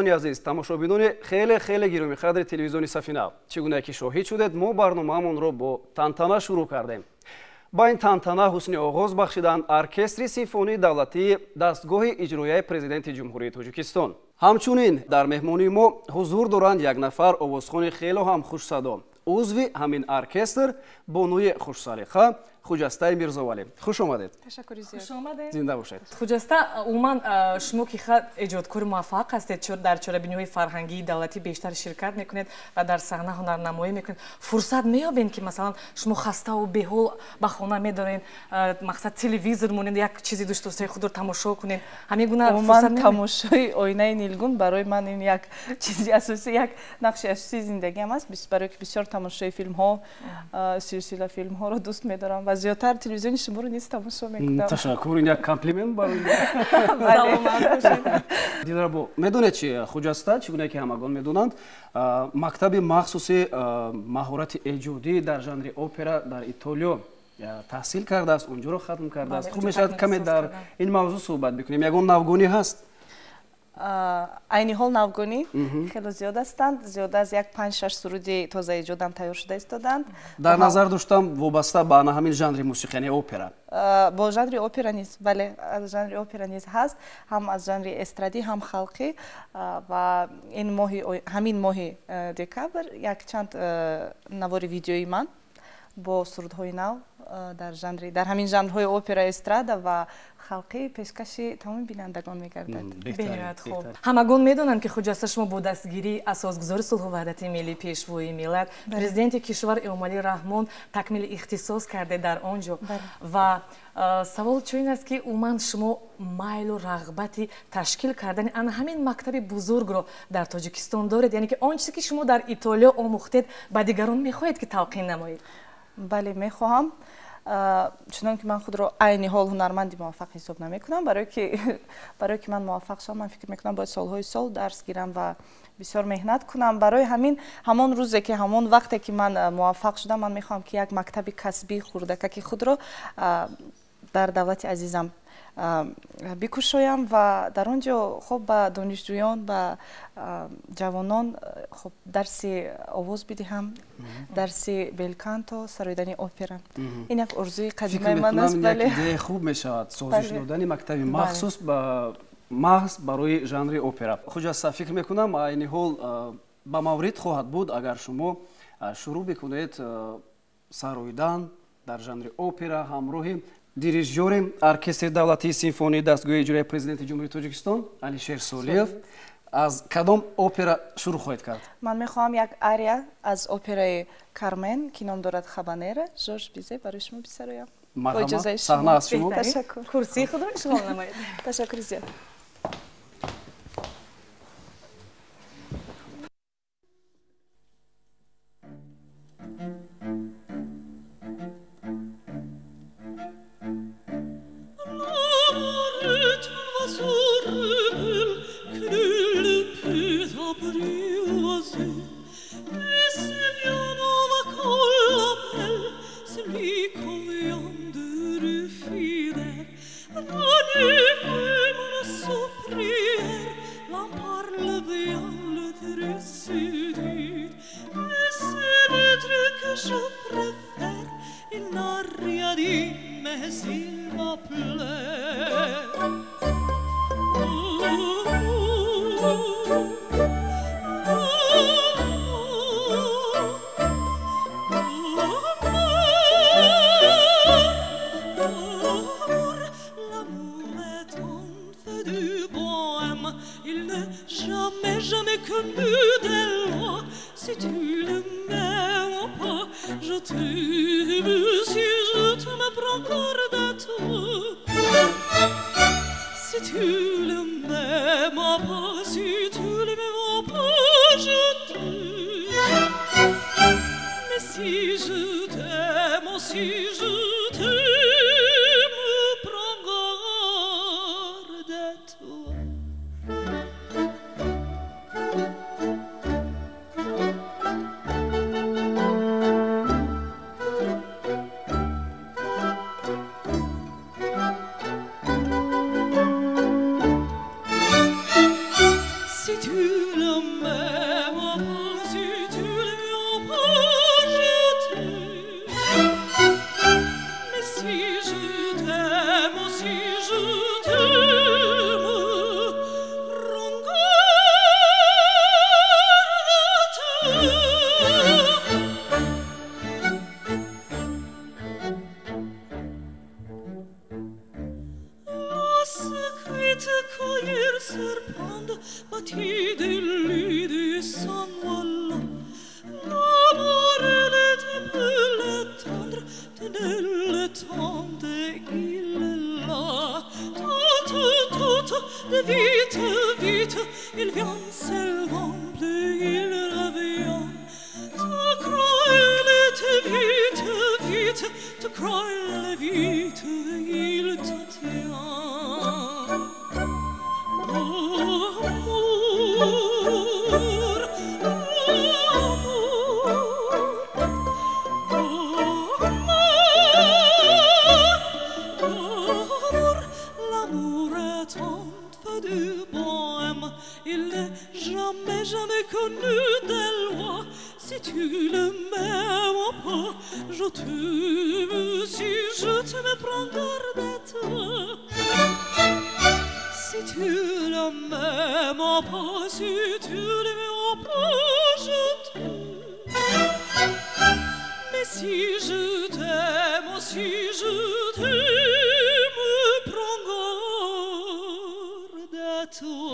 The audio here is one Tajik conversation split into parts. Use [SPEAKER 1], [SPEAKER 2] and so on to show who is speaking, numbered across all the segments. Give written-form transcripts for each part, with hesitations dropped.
[SPEAKER 1] меҳмони азиз, тамошобинони хеле гироми қадри телевизиони Сафина, чӣ гуна ки шоҳид шудед, мо барномаамонро бо тантана шурӯъ кардем. ба ин тантана ҳусни оғоз бахшиданд оркестри симфонии давлатии дастгоҳи иҷроияи президенти ҷумҳурии Тоҷикистон. ҳамчунин дар меҳмонии мо ҳузур доранд як нафар овозхони хело ҳам хушсадо, узви ҳамин оркестр, бонуи хушсалиқа Хуҷастай Мирзовалӣ. Хуш омадед.
[SPEAKER 2] Ташаккури зиёд. Хуш омадед.
[SPEAKER 1] Зинда бошед.
[SPEAKER 2] Хуҷаста, умуман шумо ки хат эҷодкори муваффақ ҳастед, дар чорабиниҳои фарҳангии давлатӣ бештар ширкат мекунед ва дар саҳна ҳунарнамоӣ мекунед. Фурсат меёбед ки масалан шумо хаставу беҳол ба хона медоред, мақсад телевизор монед, як чизи дӯстдостаи худро тамошо кунед. Ҳамин гуна фурсат меёбед?
[SPEAKER 3] тамошои оинаи Нилгун барои ман ин як чизи асосӣ, як нақши асосии зиндагиам аст, барои ки бисёр тамошои филмҳо, силсила филмҳоро дӯст медорам ва зиёдтар телевизиони шуморо низ тамошо мекунам.
[SPEAKER 1] Ташаккур, ин як комплимент барои дилрабо. Медонед чи Хуҷаста, чӣ гуна ки ҳамагон медонанд, мактаби махсуси маҳорати эҷодӣ дар жанри опера дар Итолиё таҳсил кардааст, онҷоро хатм кардааст. Хуб мешавад каме дар ин мавзӯъ суҳбат бикунем. Ягон навгонӣ ҳаст?
[SPEAKER 3] айни ҳол навгонӣ хеле зиёд ҳастанд. Зиёда аз як 5-6 суруди тоза эҷодам тайёр шуда истоданд.
[SPEAKER 1] Дар назар доштам вобаста ба ҳамин жанри мусиқӣ, яъне опера.
[SPEAKER 3] Бо жанри опера низ, бале, аз жанри опера низ ҳаст, ҳам аз жанри эстрадӣ, ҳам халқӣ. Ва ин моҳи ҳамин моҳи декабр якчанд навори видеои ман бо сурудҳои нав дар ҳамин жанрҳои опера, эстрада ва халқӣ пешкаши тамоми бинандагон мегардад.
[SPEAKER 2] Беҳад хуб. Ҳамагон медонанд ки Хуҷаста шумо бо дастгирии асосгузори сулҳу ваҳдати миллии пешвои миллат, президенти кишвар Эмомалӣ Раҳмон такмили ихтисос карде дар он ҷо. Ва савол чунин аст ки умуман шумо майлу рағбати ташкил кардани ана ҳамин мактаби бузургро дар Тоҷикистон доред, яъне ки он чизе ки шумо дар Итолиё омӯхтед ба дигарон мехоҳед ки талқин намоед?
[SPEAKER 3] Бале, мехоҳам. Чунон ки ман худро айни ҳол ҳунарманди муваффақ ҳисоб намекунам. Барои ки ман муваффақ шавам, ман фикр мекунам бояд солҳои сол дарс гирам ва бисёр меҳнат кунам. Барои ҳамон рӯзе ки ҳамон вақте ки ман муваффақ шудам, ман мехоҳам ки як мактаби касбии хурдакаки худро дар давлати азизам бикушоям ва дар он ҷо хоб ба донишҷӯён, ба ҷавонон хоб дарси овоз бидиҳам, дарси белканто, сароидани опера. Ин як орзуи қадимаи ман аст.
[SPEAKER 1] Бале, идея хуб мешавад созиш додани мактаби махсус маҳз барои жанри опера. Хуҷаста, фикр мекунам айни ҳол ба маврид хоҳад буд агар шумо шурӯъ бикунед сароидан дар жанри опера ҳамроҳи дирижёри оркестри давлатии симфонии дастгоҳи иҷроияи президенти ҷумҳурии Тоҷикистон Алишер Солиев. Аз кадом опера шурӯъ хоҳед кард?
[SPEAKER 3] Ман мехоҳам як ария аз операи Кармен ки ном дорад Хабанера, Жорж Бизе барои шумо бисароям.
[SPEAKER 1] Марҳамат, саҳна аз шумо.
[SPEAKER 3] Ташаккур.
[SPEAKER 2] Курсии худро ишғол намоед.
[SPEAKER 3] Ташаккури зиёд.
[SPEAKER 4] Tu battite lidi son voilà. L'amour était plus tendre, tenez tendre, il est là. Tout, de vite, vite, il vient s'évendre, il revient. Tu crois, il était vite, vite, tu crois, il est vite, il te tient. Oh, amour, l'amour est un feu du bohème, il n'est jamais connu des lois. Si tu le m'aimes pas, je t'aime. Si je t'aime, prends garde à toi. Si tu le m'aimes pas, si tu le m'aimes pas, je t'aime. Mais si je t'aime, si je t'aime, prends garde à toi.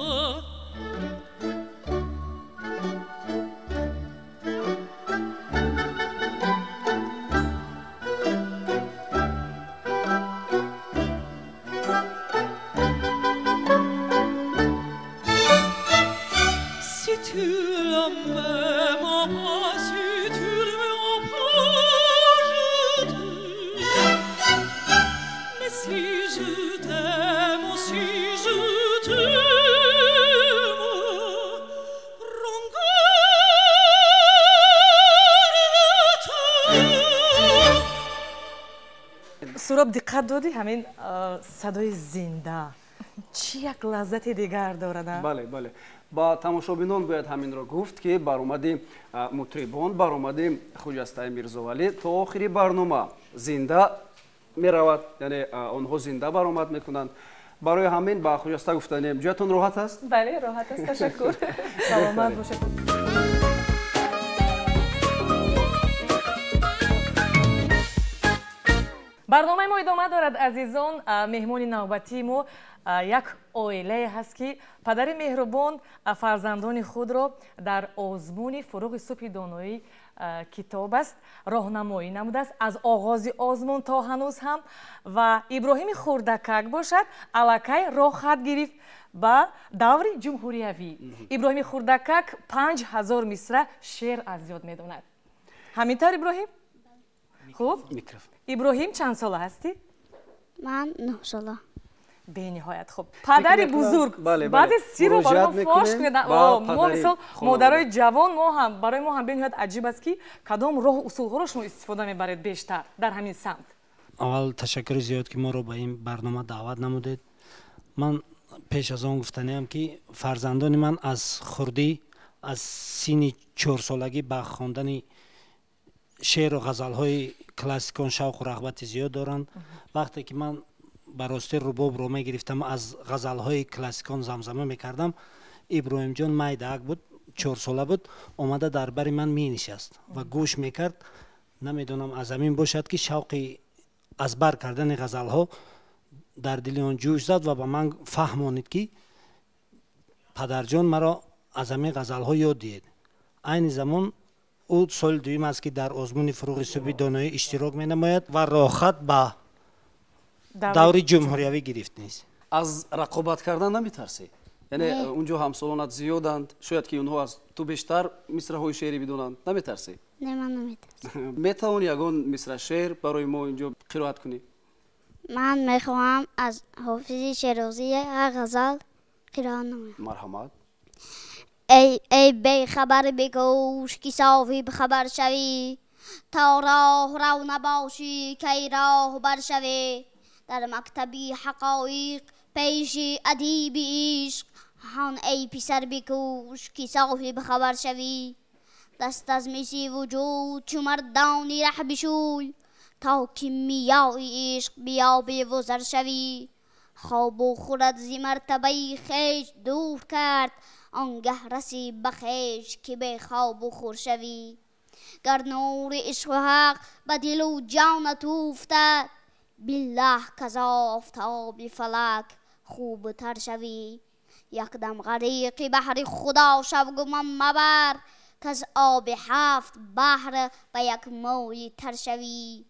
[SPEAKER 2] سوراب دقت دادی همین صدای زنده چی یک لذت دیگر دارد؟
[SPEAKER 1] بله با تماشابینان باید همین را گفت که برآمد مطربان برآمد خوجسته میرزاولی تا آخری برنامه زنده میرود، یعنی آنها زنده برآمد میکنند. برای همین با خوجسته گفتنیم جایتون راحت است؟
[SPEAKER 2] بله راحت است، تشکر. سلامت باشید. برنامه ما ادامه دارد عزیزان. مهمان نوبتی ما یک عائله هست که پدر مهربان فرزندان خود را در آزمون فروغ صبح دانایی کتاب است راهنمایی نموده است از آغاز آزمون تا هنوز هم. و ابراهیم خوردکک باشد الکی راه خط گرفت به دور جمهوریوی. ابراهیم خوردکک 5000 مصرع شعر از یاد میداند. همینطور ابراهیم؟ خوب؟ ابراهیم چند ساله هستی؟
[SPEAKER 5] من 9 ساله.
[SPEAKER 2] به نهایت خوب. پدر بزرگ بعد سی رو برای ما فاش کردن. ما مثلا مادرای جوان ما هم برای ما هم به نهایت عجیب است که کدام راه اصول ها رو شما استفاده میبرید بیشتر در همین سمت.
[SPEAKER 6] اول تشکر زیاد که ما رو به این برنامه دعوت نمودید. من پیش از آن گفتنیم که فرزندان من از خردی از سن 4 سالگی به خواندن شعر و غزل‌های کلاسیکان شوق و رغبت زیاد دارند. وقتی که من براستی رباب رو میگرفتم از غزل‌های کلاسیکان زمزمه میکردم، ابراهیم جان مایدک بود، 4 ساله بود، اومده در بر من می نشست و گوش میکرد. نمیدونم از همین باشد که شوقی از بر کردن غزل‌ها در دل آن جوش زد و به من فهمانید که پدر جان مرا از همین غزل‌ها یاد دید. این زمان او سال دویم است که در آزمون فروغ صبح دانایی اشتراک می نماید و راحت به دور جمهوریوی گرفت نیست.
[SPEAKER 1] از رقابت کردن نمیترسی؟ یعنی اونجا همسالانت زیادند، شاید که اونها از تو بیشتر مصرع‌های شعری بدونند، نمیترسی؟
[SPEAKER 5] نه من نمیترسم.
[SPEAKER 1] میتوانی یگان مصرع شعر برای ما اینجا قرائت کنی؟
[SPEAKER 5] من میخواهم از حافظ شیرازی غزل قرائت نمایم.
[SPEAKER 1] مرحمت.
[SPEAKER 5] ای بی خبر بگوش که صاحب خبر شوی، تا راه رو نباشی که راه بر شوی. در مکتبی حقایق پیش ادیب عشق، هان ای پسر بکوش که صاحب خبر شوی. دست از مسی وجود چو مردانی ره بشوی، تا کیمیای عشق بیابی و زر شوی. خواب و خورد زی مرتبه خویش دور کرد، آنگه رسی به خویش که به خواب و خور شوی. گر نور عشق و حق به دل و جانت افتد، بالله کز آفتاب فلک خوب تر شوی. یکدم غریقی بحر خدا شو گمان مبر که از آب 7 بحر به یک موی تر شوی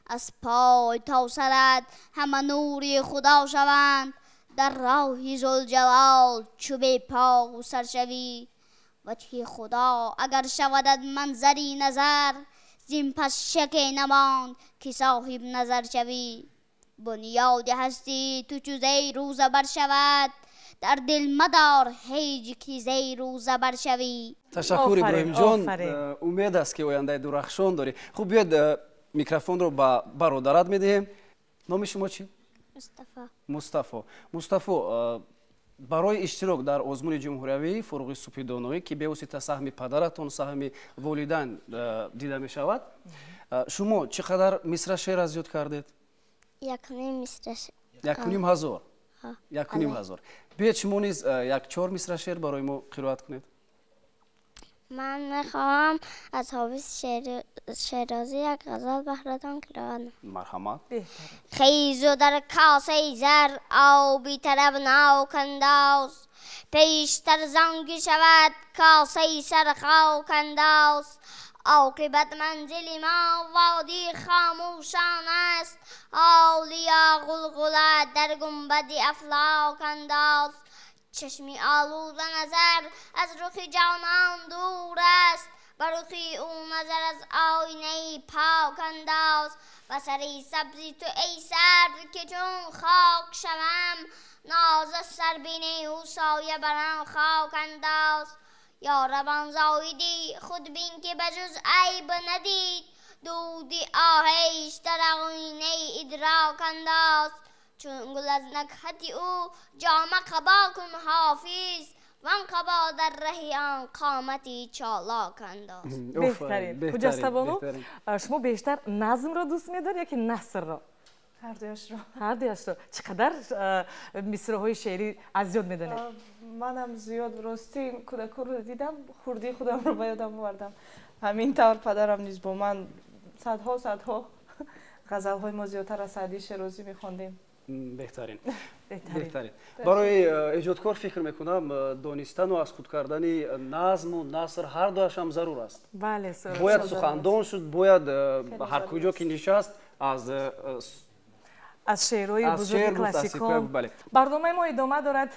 [SPEAKER 5] از پای تا سرت همه نوری خدا شوند در راه ذوالجلال چو بی پا و سر شوی وجه خدا اگر شودد منظری نظر زین پس شکی نماند که صاحب نظر شوی بنیاد هستی تو چو زیر و زبر شود در دل مدار هیچ که زیر و زبر شوی.
[SPEAKER 1] تشکر ابراهیم جان، امید است که آینده درخشان داری. خوب بیاد میکروفون رو به برادرت میدهیم. نام شما چی؟ مصطفی. برای اشتراک در آزمون جمهوری فروغ سپیدانوی که به واسطه سهم پدرتون سهم والدین دیده می شود، شما چقدر مصرع شعر از یاد کردید؟
[SPEAKER 5] 1.5 مصرع.
[SPEAKER 1] 1.5 بیاید شما نیز 1-4 مصرع شعر برای ما قرائت کنید.
[SPEAKER 5] من میخواهم از حافظ شیرازی یک غزل بهراتان قرائت.
[SPEAKER 1] مرحمت.
[SPEAKER 5] خیزو در کاسه زر آبی طرب ناوک انداز پیشتر زنگی شود کاسه سر خاک انداز عاقبت منزل ما وادی خاموشان است اولیا غلغله در گنبد افلاک انداز چشمی آلوده نظر از رخ جانان دور است بر رخ او نظر از آینه پاک انداز و سری سبزی تو ای سر که چون خاک شوم ناز سر بینی او سایه برم خاک انداز یا ربان زایدی خود بین که بجز عیب ندید دودی آهیش در آینه ادراک انداز چون گل از نکهت او جامه قبا کن حافظ وان قبا در ره آن قامتی چالاک انداز.
[SPEAKER 2] بهترین. خجسته بانو، شما بیشتر نظم را دوست می‌دارید یا نثر را؟ هر دویش رو. چقدر مصرع‌های شعری از یاد می‌دانید؟
[SPEAKER 3] منم زیاد راستی کودکان رو دیدم خردی خودم رو به یادم آوردم. همین طور پدرم نیز با من صدها غزل‌های ما زیادتر از سعدی شیرازی می‌خواندیم.
[SPEAKER 1] بهترین. برای ایجادکار فکر میکنم دانستن و از خود کردن نظم و نثر هر دوش هم ضرور است.
[SPEAKER 2] بله،
[SPEAKER 1] باید سخندان شد، باید هر کجا که نشست
[SPEAKER 2] از شعرهای بزرگ کلاسیکان. برنامه ما ادامه دارد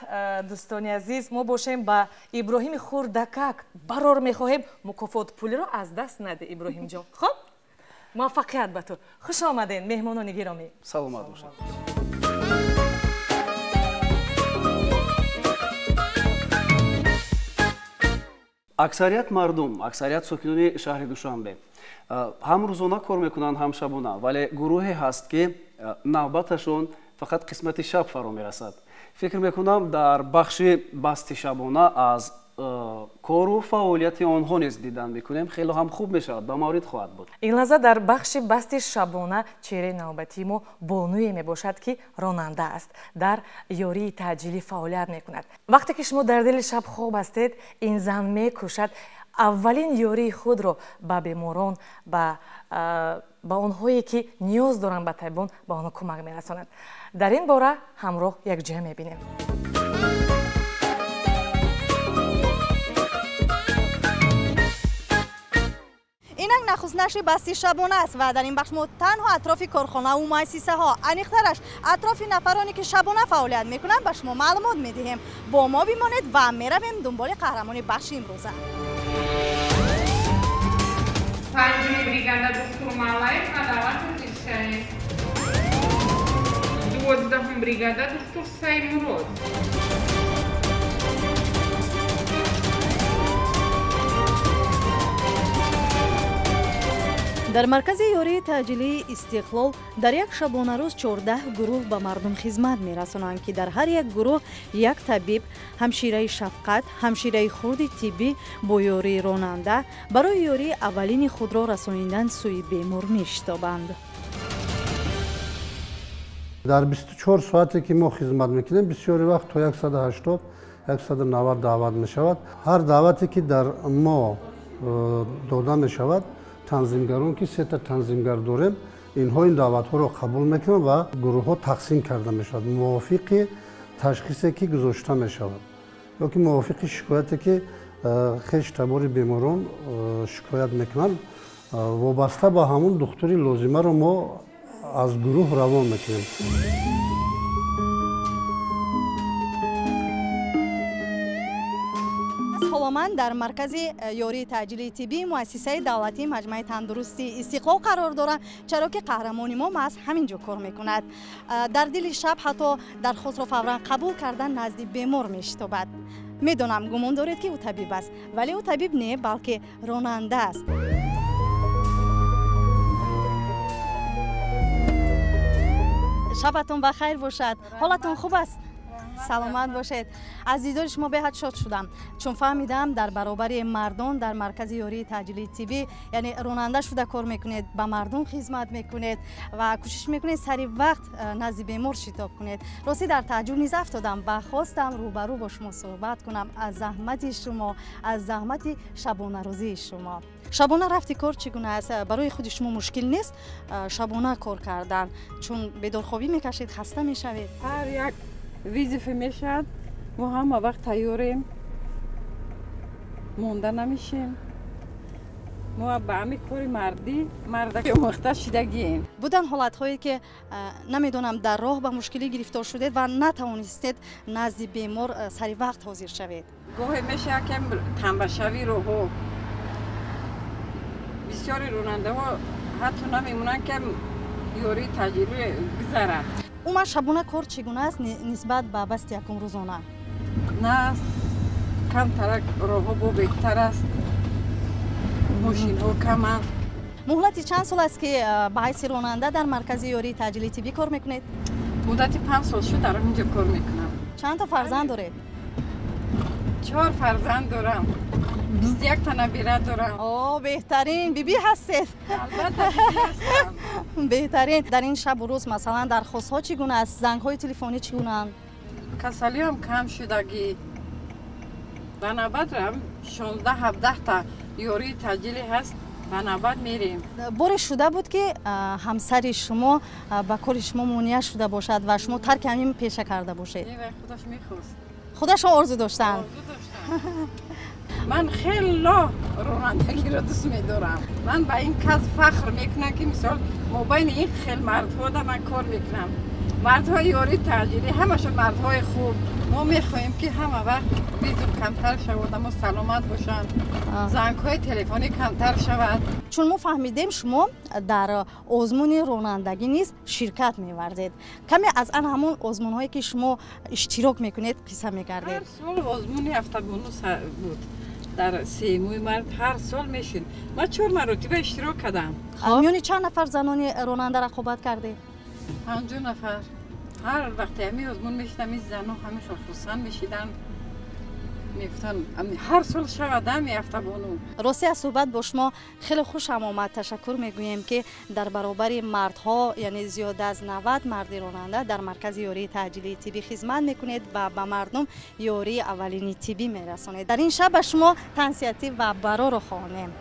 [SPEAKER 2] دوستان عزیز. ما باشیم با ابراهیم خوردکک برار میخواهیم مکافات پولی را از دست نده ابراهیم جان. خب موفقیت به تو. خوش آمدین مهمانان گرامی.
[SPEAKER 1] سلامت باشید. اکثریت مردم، اکثریت ساکنان شهر دوشنبه هم روزانه کار میکنند هم شبانه، ولی گروهی هست که نوبتشون فقط قسمت شب فرا میرسد. فکر میکنم در بخش بست شبانه از کار و فعالیت آنها نیز دیدن میکنیم، خیلی هم خوب میشود، به مورد خواهد بود.
[SPEAKER 2] این لحظه در بخش بست شبانه چهره نوبتی ما بانوی میباشد که راننده است، در یاری تعجیلی فعالیت میکند. وقتی که شما در دل شب خواب هستید، این زن میکوشد اولین یاری خود را به بیماران، به آنهایی که نیاز دارند به طبیبان، به آنها کمک میرساند. در این باره همراه یک جای میبینیم.
[SPEAKER 7] اینک نخست نشر بستی شبانه است و در این بخش ما تنها اطراف کارخانه و مؤسسه ها، انیخترش اطراف نفرانی که شبانه فعالیت میکنند به شما معلومات میدهیم. با ما بمانید و میرویم دنبال قهرمان بخش امروزه.
[SPEAKER 8] پنجمی بریگادا دکتر مالایف на دعوت разрешает. 12 бригада دکتر سیمرود.
[SPEAKER 7] در مرکز یاری تعجیلی استقلال در یک شبانه روز 14 گروه به مردم خدمت می‌رسانند که در هر یک گروه یک طبیب، همشیره شفقت، همشیره خرد طبی با یاری راننده برای یاری اولین خود را رسانیدن سوی بیمار می‌شتابند.
[SPEAKER 9] در 24 ساعتی که ما خدمت میکنیم بسیاری وقت تا 180 190 دعوت میشود. هر دعوتی که در ما داده میشود، تنظیمگران که 3 تا تنظیمگر داریم، اینها این دعوت ها را قبول میکنند و گروه ها تقسیم کرده میشود موافق تشخیصی که گذاشته میشود. ёки мувофиқи шикояте ки хеш табори беморон шикоят мекунанд вобаста ба ҳамун духтури лозимаро мо аз гурӯҳ равон мекунем.
[SPEAKER 7] من در مرکز یاری تعجیلی طبی مؤسسه دولتی مجمع تندرستی استقلال قرار دارم، چرا که قهرمانی ما از همینجا کار میکند. در دل شب حتی درخواست را فورا قبول کردن نزد بیمار میشتابد. میدونم گمان دارید که او طبیب است، ولی او طبیب نه بلکه راننده است. شبتون بخیر باشد. حالتون خوب است؟ سلامت باشید. از دیدار شما بهت شاد شدم، چون فهمیدم در برابر مردم در مرکز یاری تعجیلی طبی یعنی راننده شده کار میکنید، به مردم خدمت میکنید و کوشش میکنید سریع وقت نزد بیمار شتاب کنید. راستی در تعجب نیز افتادم و خواستم روبرو با شما صحبت کنم از زحمت شما، از زحمت شبانه روزی شما. شبانه رفتی کار چگونه است؟ برای خود شما مشکل نیست شبانه کار کردن؟ چون بیدارخوابی میکشید، خسته میشوید.
[SPEAKER 10] هر یک وظیفه میشد ما همه وقت تیاریم، مونده نمیشیم. ما به همین کار مردک مختص شدگیم.
[SPEAKER 7] بودن حالت هایی که نمیدونم در راه به مشکلی گرفتار شدید و نتوانستید نزد بیمار سریع وقت حاضر شوید.
[SPEAKER 10] گاهی میشه که تنبه شوی راهو. بسیاری راننده ها حتی نمیمونن که یاری تعجیلی بگذرد.
[SPEAKER 7] اوما شبانه کار چگونه است نسبت به بست یکم روزانه؟
[SPEAKER 10] نه، کمتر راه ها بهتر است، ماشین ها کم است.
[SPEAKER 7] مهلتی چند سال است که به حیث راننده در مرکز یاری تعجیلی طبی کار میکنید؟
[SPEAKER 10] مدتی 5 سال شد در اینجا کار میکنم.
[SPEAKER 7] چند تا فرزند دارید؟
[SPEAKER 10] 4 فرزند دارم. 21 تا نبیره دارم.
[SPEAKER 7] اوه بهترین بیبی هستید.
[SPEAKER 10] البته بیبی هستم.
[SPEAKER 7] بهترین. در این شب و روز مثلا درخواست ها چگونه است؟ زنگ های تلفنی چگونه اند؟
[SPEAKER 10] کسلی هم کم شدگی. به نوبت هم 16-17 تا یاری تعجیلی هست، به نوبت میریم.
[SPEAKER 7] بار شده بود که همسر شما با کار شما مانع شده باشد و شما ترک همین پیشه کرده باشید؟
[SPEAKER 10] نه، خودش میخواست.
[SPEAKER 7] خودشون آرزو داشتن؟
[SPEAKER 10] آرزو داشتن. من خیلی رانندگی را دوست می‌دارم. من به این کس فخر میکنم که مثال ما بین این خیلی مردها در من کار میکنم. مردهای یاری تعجیلی همشون مردهای خوب. ما میخواهیم که همه وقت بیدون کمتر شود، اما سلامت باشن. زنگ‌های تلفنی کمتر شود.
[SPEAKER 7] چون ما فهمیدیم شما در آزمون رانندگی نیز شرکت می‌ورزید. کمی از آن همون آزمون‌هایی که شما اشتراک میکنید قصه می‌کردید.
[SPEAKER 10] هر سال آزمونی هفته بونوس بود. در سیموی مرد هر سال میشین. من 4 مرتبه اشتراک کردم.
[SPEAKER 7] میونی چند نفر زنان راننده رقابت کرده؟
[SPEAKER 10] 50 نفر. هر وقت همی آزمون میشیدم این زنها همیشه خصوصا میشیدن، میگفتن هر سال شودم میافته بونو.
[SPEAKER 7] راستی از صحبت با شما خیلی خوشم آمد. تشکر میگوییم که در برابر مردها یعنی زیاد از 90 مرد راننده در مرکز یاری تعجیلی طبی خدمت میکنید و به مردم یاری اولینی طبی میرسانید. در این شب به شما تنسیتی و برا رو خوانیم.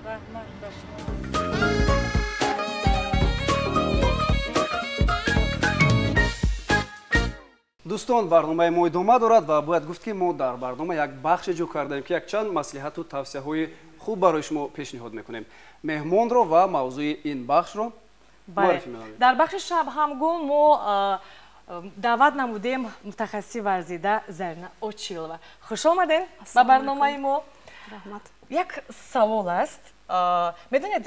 [SPEAKER 1] дӯстон, барномаи мо идома дорад ва бояд гуфт ки мо дар барнома як бахше ҷо кардаем ки якчанд маслиҳату тавсияҳои хуб барои шумо пешниҳод мекунем. меҳмонро ва мавзӯи ин бахшро муаррифӣ менамоем.
[SPEAKER 2] дар бахши шабҳамгун мо даъват намудем мутахассиси варзида Зарина Очилова. хуш омадем ба барномаи мо. як савол аст. медонед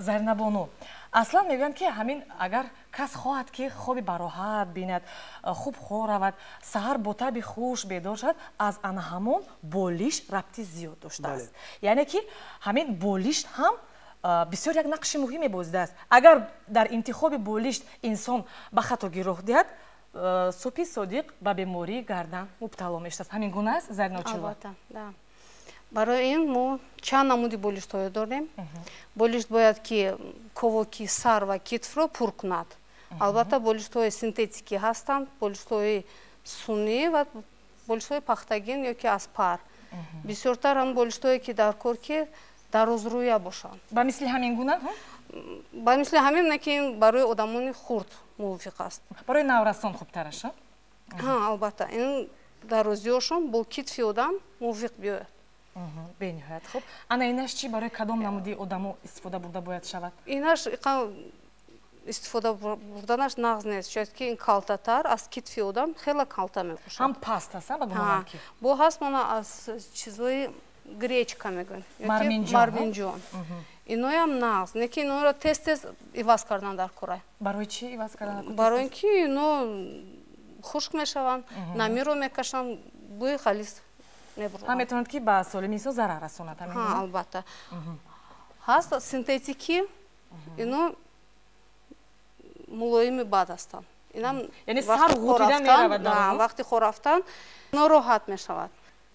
[SPEAKER 2] Зарина Бону, аслан мегӯянд ки ҳамин агар кас хоҳад ки хоби бароҳат бинад, хуб хор равад, саҳар бо таби хуш бедор шавад, аз ана ҳамон болишт рабти зиёд доштааст. яъне ки ҳамин болишт ҳам бисёр як нақши муҳим мебозидааст. агар дар интихоби болишт инсон ба хато гироҳ диҳад, субҳи содиқ ба бемории гардан мубтало мешавад. ҳамин гуна аст Зарина Очилова?
[SPEAKER 11] барои ин мо чанд намуди болиштҳои дорем. болишт бояд ки ковоки сар ва китфро пур кунад. албатта болиштҳои синтетикӣ ҳастанд, болиштҳои сунӣ ва болиштҳои пахтагин ё ки аз пар. бисёртар ҳам болиштҳое ки дар кор ки дарозрӯя бошанд.
[SPEAKER 2] ба мисли ҳамин гуна?
[SPEAKER 11] ба мисли ҳамин на ки ин барои одамони хурд мувофиқ аст.
[SPEAKER 2] барои наврасон хубтараш?
[SPEAKER 11] албатта ин дарозиёшон бо китфи одам мувофиқ биёяд.
[SPEAKER 2] бениҳоят хуб. ана инаш чӣ барои кадом намуди одамо истифода бурда бояд шавад?
[SPEAKER 11] Инаш истифода бурданаш нағз нест, шояд ки ин калтатар аз китфи одам хела калта мебошад.
[SPEAKER 2] Ҳам паст аст, ба гумонам ки.
[SPEAKER 11] Бо ҳаст мона аз чизои гречка мегӯем. Марвинҷон. Иноям нағз, не ки иноро тез-тез иваз кардан дар кора.
[SPEAKER 2] Барои чӣ иваз кардан?
[SPEAKER 11] Барои ин ки ино хушк мешаванд, намиро мекашанд, бӯи халис мебуранд.
[SPEAKER 2] Ҳам метавонад ки ба солими инсон зарар расонад.
[SPEAKER 11] Ҳа, албатта. Ҳаст синтетики, ино мулоими бад ҳастанд.
[SPEAKER 2] Яъне сар ғутида меравад дар он?
[SPEAKER 11] Вақти хо рафтан нороҳат мешавад.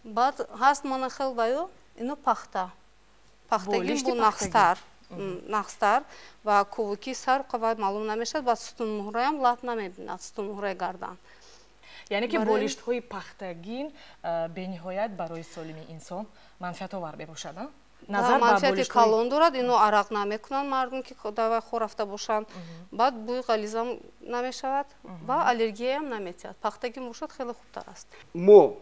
[SPEAKER 11] Баъд ҳаст мона хел баё, ино пахта. Пахтагӣ бо нахстар ва кӯвуки сар қавай маълум намешад, ба стунмуҳраям лат намебинад, стунмуҳраи гардан.
[SPEAKER 2] яъне ки болиштҳои пахтагин бениҳоят барои солими инсон манфиатовар мебошад.
[SPEAKER 11] манфиати калон дорад, ино арақ намекунанд мардум ки давай хо рафта бошанд, баъд бӯи ғализам намешавад ва аллергияам наметиҳад. Пахтагин бошад хеле хубтар аст.
[SPEAKER 1] мо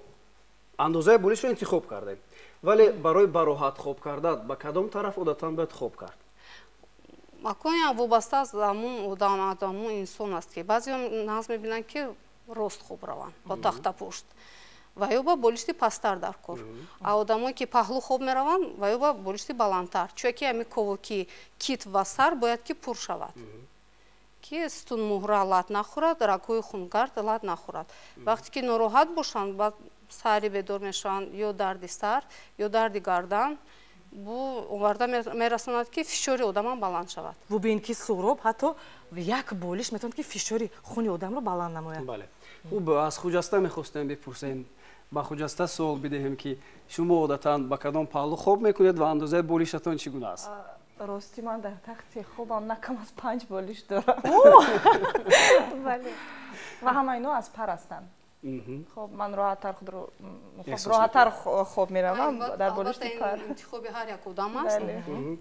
[SPEAKER 1] андозаи болишро интихоб кардем, вале барои бароҳат хоб кардан ба кадом тараф одатан бояд хоб кард?
[SPEAKER 11] Макони вобаста аст ҳамун одаму инсон аст ки баъзеҳо нағз мебинанд ки рост хоб раванд бо тахтапушт ва ё ба болишти пасттар дар кор. А одамое ки паҳлӯ хоб мераванд ва ё ба болишти баландтар. Чуя ки ҳами ковоки кит ва сар бояд ки пур шавад. Ки стунмуҳра лат нахӯрад, рагҳои хунгард лат нахӯрад. Вақте ки нороҳат бошанд, баъд сари бедор мешаванд, ё дарди сар, ё дарди гардан, бу оварда мерасонад ки фишори одамам баланд шавад.
[SPEAKER 2] Бу бин ки суроб ҳатто як болиш метавонад ки фишори хуни одамро баланд намояд.
[SPEAKER 1] Бале. Хуб, аз хуҷаста мехостем бипурсем, ба хуҷаста суол бидеҳем ки шумо одатан ба кадом паҳлӯ хоб мекунед ва андозаи болишатон чӣ гуна аст?
[SPEAKER 3] рости ман дар тахти хобам накам аз 5 болиш дорам. ва ҳама ино аз пар ҳастанд. خب من راحت‌تر خود رو راحت‌تر خوب می‌روم در بالشت پر.
[SPEAKER 11] انتخاب هر یک آدم است.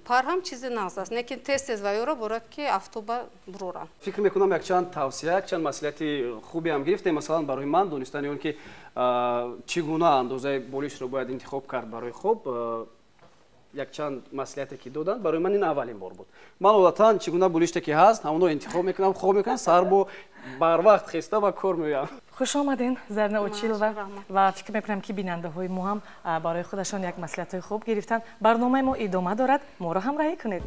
[SPEAKER 11] پر هم چیز ناز است. لیکن تست وایورا برات که افتوبا برورن.
[SPEAKER 1] فکر می‌کنم یک چند توصیه، یک چند مصلحتی خوبی هم گرفتیم. مثلا برای من دونستن اون که چگونه اندازه بالش رو باید انتخاب کرد برای خوب. یک چند مصلحتی که دادن برای من این اولین بار بود. من عادتاً چگونه بولیشتی که هست همونو انتخاب میکنم، خوب میکنم، سر بو بر وقت خسته و کار میام.
[SPEAKER 2] خوش آمدین زرنا اوچیلوا و فکر میکنم که بیننده های ما هم برای خودشان یک مصلحت خوب گرفتن. برنامه ما ادامه دارد، ما رو همراهی کنید.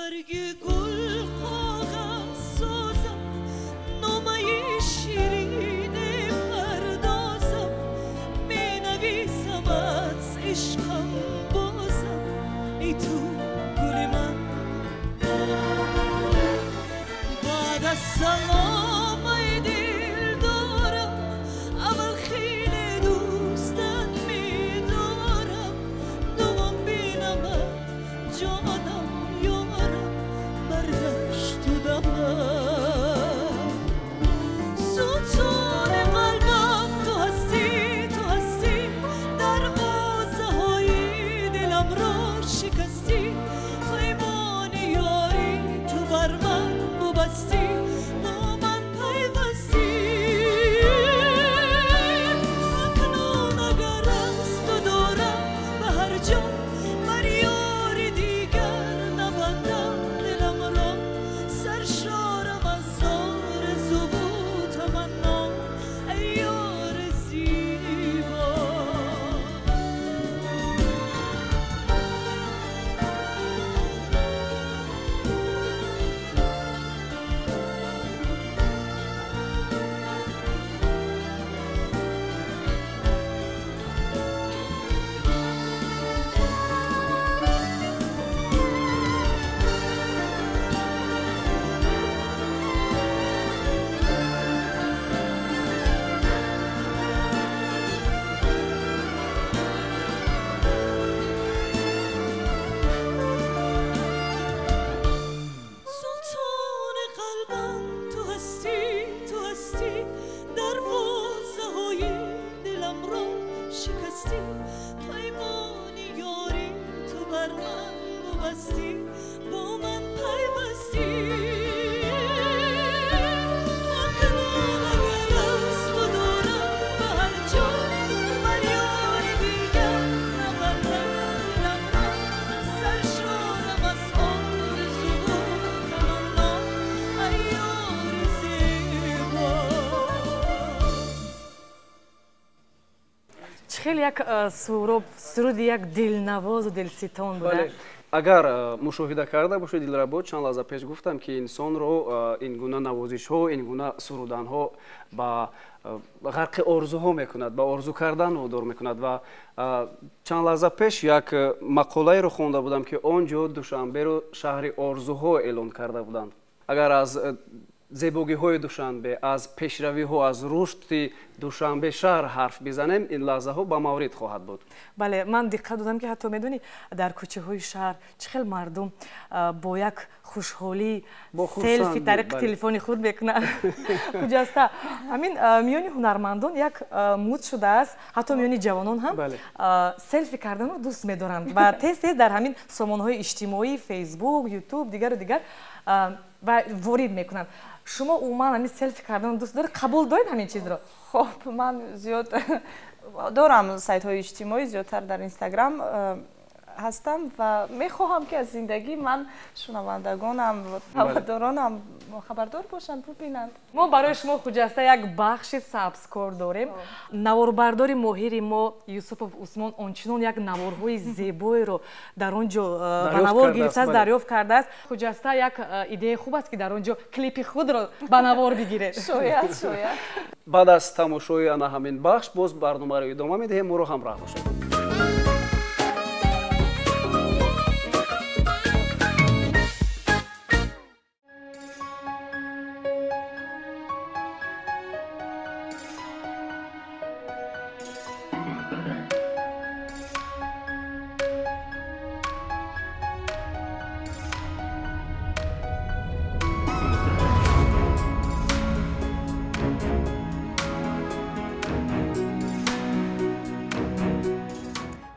[SPEAKER 4] برگ گل کاغذ سازم نامه شیرین پردازم می نویسم از عشقم بازم ای تو گل من بعد از سلام ای دل دارم اول خیلی دوستت می دارم دوم بینمت جانم یارم برگشت و دمم ستون قلبم تو هستی دروازه های دلم را شکستی پیمان یاری تو بر من ببستی با من پیوستی اکنون اگر از تو دارم به هر جا بر یاری دیگر نبندم دلم را سرشارم از آرزو و تمنا ای یار زیبا سلطان قلبم تو هستی دروازه های دلم را شکستی پیمان یاری تو بر من ببستی با من پیوستی اکنون اگر از تو دارم به هر جا بر یاری دیگر نبندم دلم را سرشارم از آرزو و تمنا ای یار زیبا
[SPEAKER 2] خیلی یک سرود یک دلنواز و دلستان بوده.
[SPEAKER 1] агар мушоҳида карда бошед дилрабо чанд лаҳза пеш гуфтам ки инсонро ин гуна навозишҳо ин гуна суруданҳо ба ғарқи орзуҳо мекунад ба орзу кардан водор мекунад ва чанд лаҳза пеш як мақолаеро хонда будам ки он ҷо душанберо шаҳри орзуҳо эълон карда буданд агар аз зебогиҳои душанбе аз пешравиҳо аз рушди душанбе шаҳр ҳарф бизанем ин лаҳзаҳо ба маврид хоҳад буд.
[SPEAKER 2] бале ман диққат додам ки ҳатто медонӣ дар кӯчаҳои шаҳр чӣ хел мардум бо як хушҳолӣ селфи тариқи телефони худ мекунад хуҷаста ҳамин миёни ҳунармандон як муд шудааст ҳатто миёни ҷавонон ҳам селфи карданро дӯст медоранд ва тез тез дар ҳамин сомонаҳои иҷтимоӣ фейсбук ютуб дигару дигар ворид мекунанд. шумо умуман ҳамин селфи карданро дӯст доред қабул доред ҳамин чизро?
[SPEAKER 3] خب من زیاد دارم سایت های اجتماعی زیادتر در اینستاگرام هستم و میخواهم که از زندگی من شنوندگانم و هوادارانم خبردار باشند ببینند.
[SPEAKER 2] ما برای شما خوجسته یک بخش سبزکار داریم. نواربرداری ماهر ما یوسفوف عثمان آنچنان یک نوارهای زیبایی رو در آنجا به نوار گرفته است دریافت کرده است. خوجسته یک ایده خوب است که در آنجا کلیپ خود را به نوار بگیرید.
[SPEAKER 3] شاید.
[SPEAKER 1] بعد از تماشای آن همین بخش باز برنامه رو ادامه میدهیم. ما رو همراه باشید.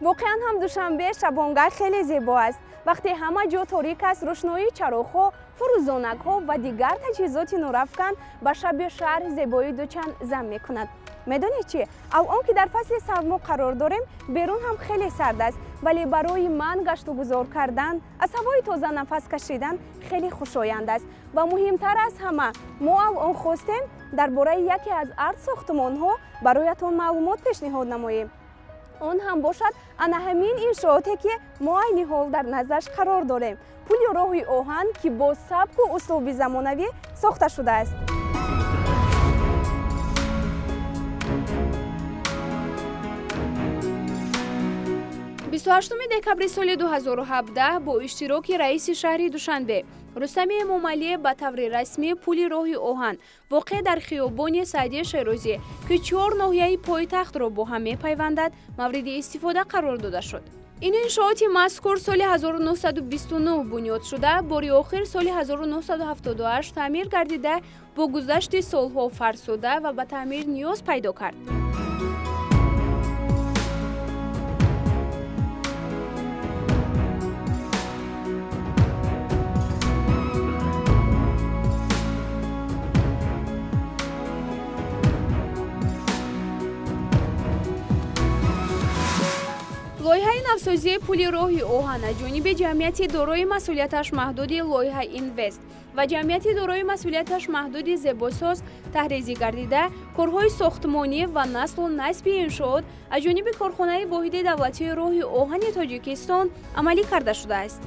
[SPEAKER 12] واقعا هم دوشنبه شبانگاه خیلی زیبا است. وقتی همه جا تاریک است، روشنایی چراغ‌ها، فروزانک‌ها و دیگر تجهیزات نورافکن به شب شهر زیبایی دوچند زم می‌کند. میدونید چی؟ او آن که در فصل سرما قرار داریم، بیرون هم خیلی سرد است، ولی برای من گشت و گذار کردن، از هوای تازه نفس کشیدن خیلی خوشایند است. و مهمتر از همه، ما او آن خواستیم درباره یکی از ارت ساختمان‌ها برایتان معلومات پیشنهاد نماییم. он ҳам бошад ана ҳамин иншооте ки мо айни ҳол дар назарш қарор дорем. Пули роҳи оҳан ки бо сабку услуби замонавӣ сохта шудааст. 28 декабри соли 2017 бо иштироки раиси шаҳри Душанбе Рустами Эмомалиев ба таври расмӣ пули роҳи оҳан воқеъ дар хиёбони Саъдия Шерозӣ ки 4 ноҳияи пойтахтро бо ҳам мепайвандад мавриди истифода қарор дода шуд. ин иншооти мазкур соли 1929 бунёд шуда бори охир соли 1978 таъмир гардида бо гузашти солҳо фарсуда ва ба таъмир ниёз пайдо кард. лоиҳаи навсозии пули роҳи оҳан аз ҷониби ҷамъияти дорои масъулияташ маҳдуди лоиҳа инвест ва ҷамъияти дорои масъулияташ маҳдуди зебосоз таҳризӣ гардида корҳои сохтмонӣ ва наслу насби иншоот аз ҷониби корхонаи воҳиди давлатии роҳи оҳани тоҷикистон амалӣ карда шудааст.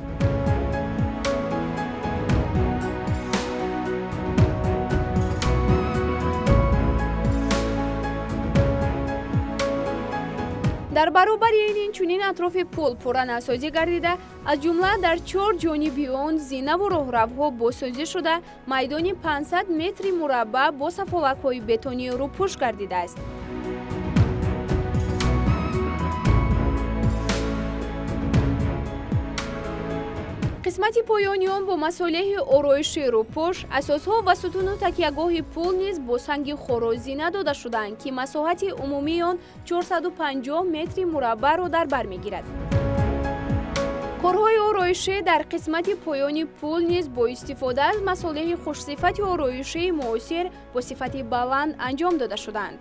[SPEAKER 12] дар баробари ин инчунин атрофи пул пурранасозӣ гардида аз ҷумла дар 4 ҷониби он зинаву роҳравҳо босозӣ шуда майдони 500 метри мураббаъ бо сафолакҳои бетонӣ рӯпӯш гардидааст. қисмати поёни он бо масолеҳи ороиши рӯпӯш, асосҳо ва сутуну такягоҳи пул низ бо санги хорозина дода шуданд ки масоҳати умумии он 450 метри мураббаъро дар бар мегирад. корҳои ороишӣ дар қисмати поёни пул низ бо истифода аз масолеҳи хушсифати ороишии муосир бо сифати баланд анҷом дода шуданд.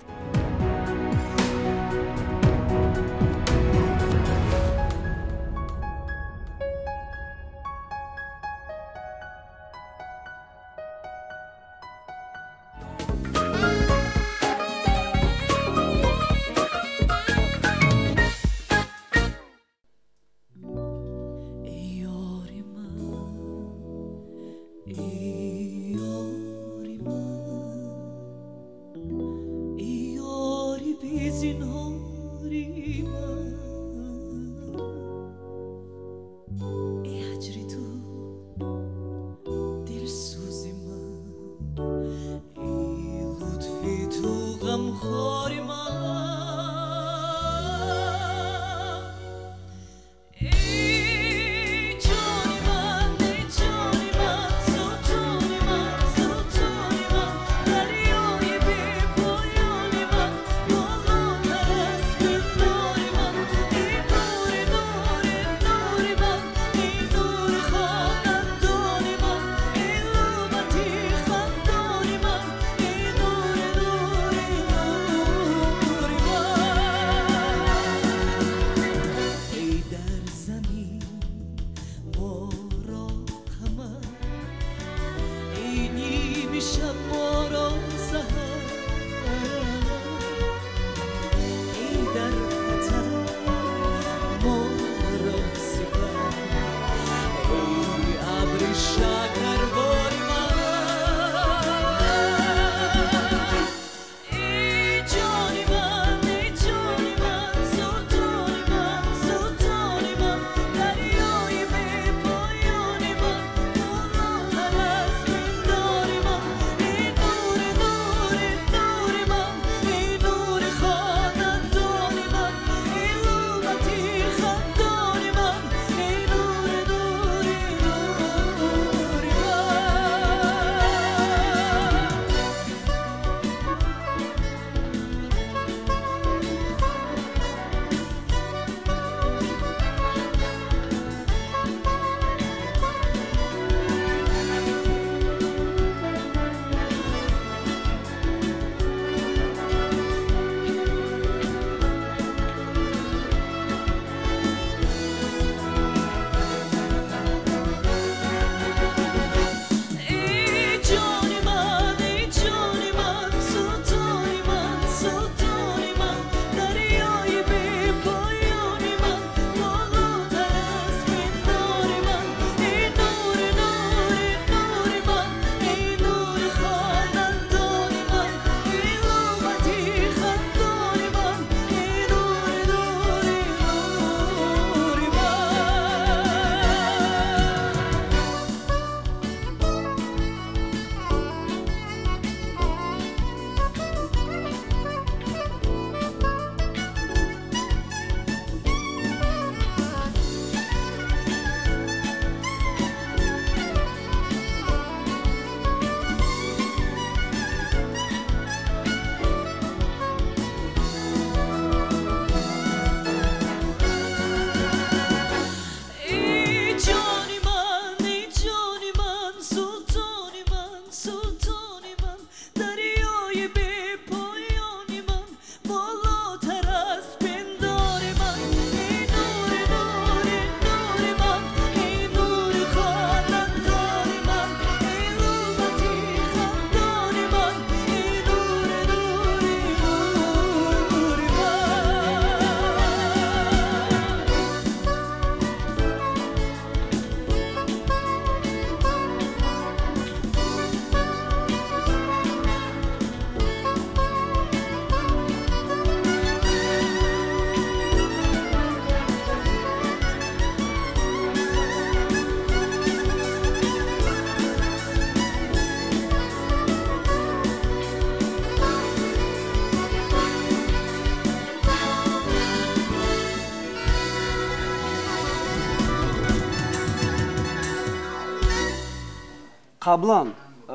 [SPEAKER 1] қаблан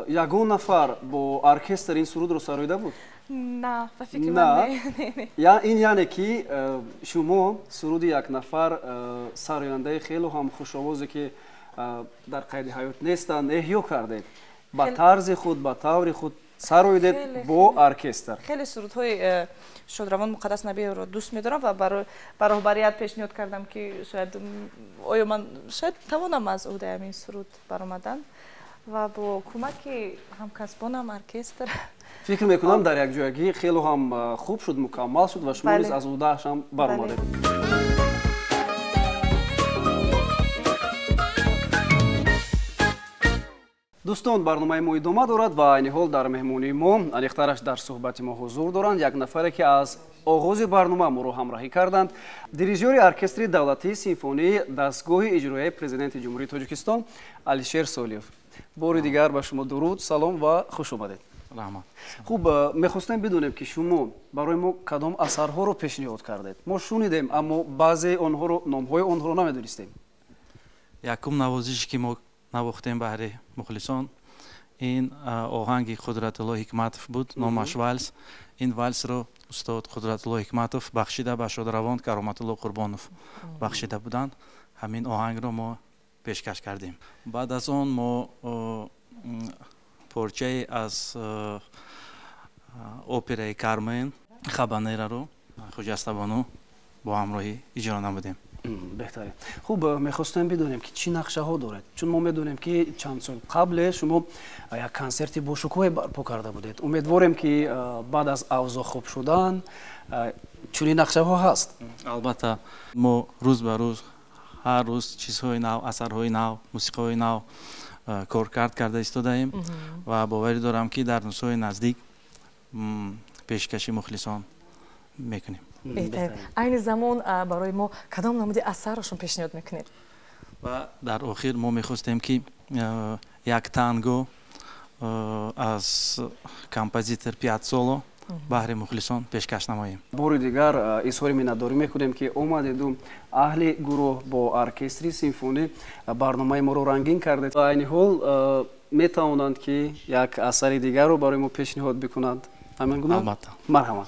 [SPEAKER 1] ягон нафар бо оркестр ин сурудро сароида буд?
[SPEAKER 3] نه به فکر من
[SPEAKER 1] نه این یعنی که شما سرود یک نفر سراینده خیلی هم خوش‌آوازی که در قید حیات نیستند احیا کردید با طرز خود با طور خود سراییدید با ارکستر.
[SPEAKER 3] خیلی سرودهای شادروان مقدس نبی رو دوست می‌دارم و برای رهبریت پیشنهاد کردم که شاید آیا من شاید توانم از عهده این سرود برآمدن و با کمک همکسبانم ارکستر
[SPEAKER 1] فکر میکنم در یک جایگی خیلی هم خوب شد مکمل شد و شما نیز از عهده‌اش هم برآمدید. دوستان برنامه ما ادامه دارد و این حال در مهمونی ما انیخترش در صحبت ما حضور دارند یک نفری که از آغاز برنامه ما رو همراهی کردند دیریژور ارکستر دولتی سیمفونی دستگاه اجرایی پرزیدنت جمهوری تاجیکستان علیشیر سالیوف. بار دیگر به شما درود، سلام و خوش آمدید. خوب میخواستیم بدونیم که شما برای ما کدام اثرها رو پیشنهاد کردید. ما شنیدیم اما بعضی آنها رو نام‌های آنها رو نمیدونستیم.
[SPEAKER 13] یکم نوازشی که ما نواختیم برای مخلصان این آهنگ قدرت الله حکمتوف بود نامش والس. این والس رو استاد قدرت الله حکمتوف بخشیده به شادروان کرامت الله قربانوف بخشیده بودند. همین آهنگ رو ما پیشکش کردیم. بعد از آن ما پارچه از اپرای کارمن خبانیرا رو خجسته بانو با همراهی اجرا نمودیم.
[SPEAKER 1] بهتره. خوب میخواستم بدونیم که چی نقشه ها دارد چون ما میدونیم که چند سال قبل شما یک کنسرت با شکوه برپا کرده بودید. امیدواریم که بعد از اوضاع خوب شدن چنین نقشه ها هست.
[SPEAKER 13] البته ما روز به روز هر روز چیزهای نو، اثرهای نو، موسیقی‌های نو کار کرده ایستادیم و باوری دارم که در روزهای نزدیک پیشکشی مخلصان میکنیم.
[SPEAKER 2] بهتر. این زمان برای ما کدام نمود اثرشون پیشنهاد میکنید؟
[SPEAKER 13] و در آخر ما میخواستیم که یک تانگو از کمپوزیتور پیاتسولو بهر مخلصان پیشکش نماییم.
[SPEAKER 1] بار دیگر اظهار منتداری میکنیم که اومدید و اهل گروه با ارکستر سیمفونی برنامه ما رو رنگین کردید. در این حال میتوانند که یک اثر دیگر رو برای ما پیشنهاد بکنند. همین گونه؟
[SPEAKER 13] البته.
[SPEAKER 1] مرحبا.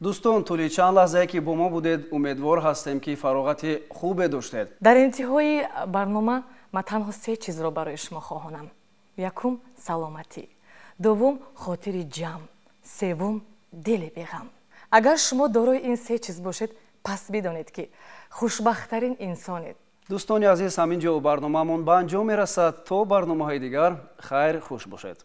[SPEAKER 1] дӯстон, тӯли чанд лаҳзае ки бо мо будед, умедвор ҳастем ки фароғати хубе доштед.
[SPEAKER 2] дар интиҳои барнома ман танҳо 3 чизро барои шумо хоҳонам. якум саломатӣ, дуввум хотири ҷамъ, севум дили беғам. агар шумо дорои ин 3 чиз бошед, пас бидонед ки хушбахттарин инсонед.
[SPEAKER 1] дӯстони азиз, ҳамин ҷо барномаамон ба анҷом мерасад. То барномаҳои дигар, хайр хуш бошед.